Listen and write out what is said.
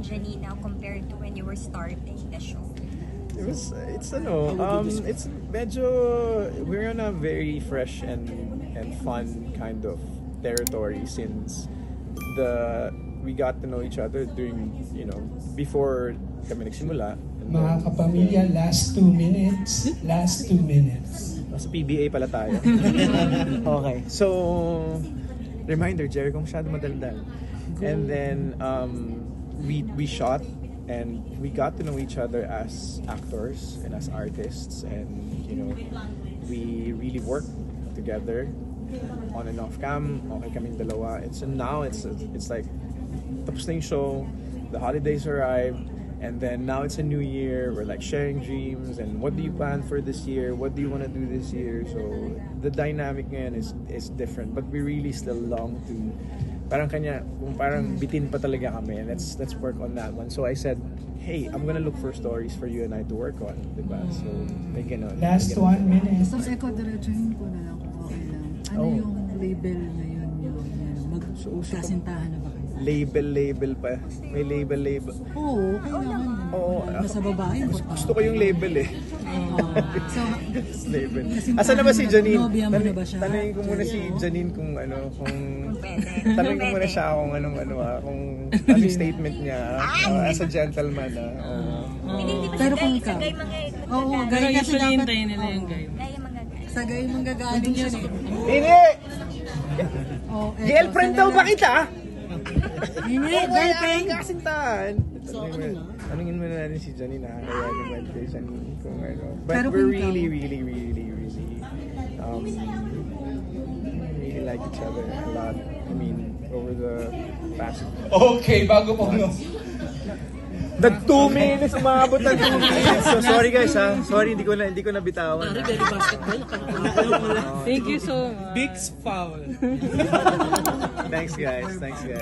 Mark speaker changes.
Speaker 1: Janine now compared to when you were starting the show?
Speaker 2: It's medyo, we're on a very fresh and fun kind of territory since we got to know each other during, before kami nagsimula.
Speaker 3: Mga kapamilya, last 2 minutes. Last 2 minutes.
Speaker 2: Sa PBA pala tayo. Okay. So, reminder, Jericho masyado madaldal. And then, we shot and we got to know each other as actors and as artists, and we really worked together on and off cam. Okay kaming dalawa. Now it's like tapos na yung show, the holidays arrived, and then now it's a new year. We're like sharing dreams and what do you plan for this year? What do you want to do this year? So the dynamic ngayon is different, but we really still long to parang bitin pa talaga kami, and let's work on that one. So I said, hey, I'm gonna look for stories for you and I to work on, diba? So may ganon.
Speaker 3: Last 1 minute.
Speaker 4: So Eko, diretsuhin ko na lang kung okay lang. Ano yung label na yun yung magkasintahan na ba kayo?
Speaker 2: Label pa. May label.
Speaker 4: Oo, kailangan.
Speaker 2: Oo.
Speaker 4: Basta babae.
Speaker 2: Gusto ko yung label eh.
Speaker 4: So,
Speaker 2: label. Asan na ba si Janine?
Speaker 4: Nobya mo na ba siya?
Speaker 2: Tanungin ko muna si Janine kung tanungin ko muna siya kung kung anong statement niya as a gentleman.
Speaker 4: Pero kung ikaw. Oo, gay kasi dapat.
Speaker 1: Nila yung gay.
Speaker 4: Sa gay manggagaling yan eh.
Speaker 2: Hindi! Girlfriend daw ba kita?
Speaker 4: Hindi, girlfriend.
Speaker 2: Kasintahan. Tanungin muna natin si Janine kaya naman kay Janine kung But
Speaker 4: pero
Speaker 2: we're really like each other a lot. I mean, over the past...
Speaker 3: Okay, bago po.
Speaker 2: Nag 2 minutes, umabot ng 2 minutes. So sorry guys ha. Sorry, hindi ko na bitawan.
Speaker 5: Thank you so much.
Speaker 3: Big foul.
Speaker 2: Thanks guys.
Speaker 5: Thank you.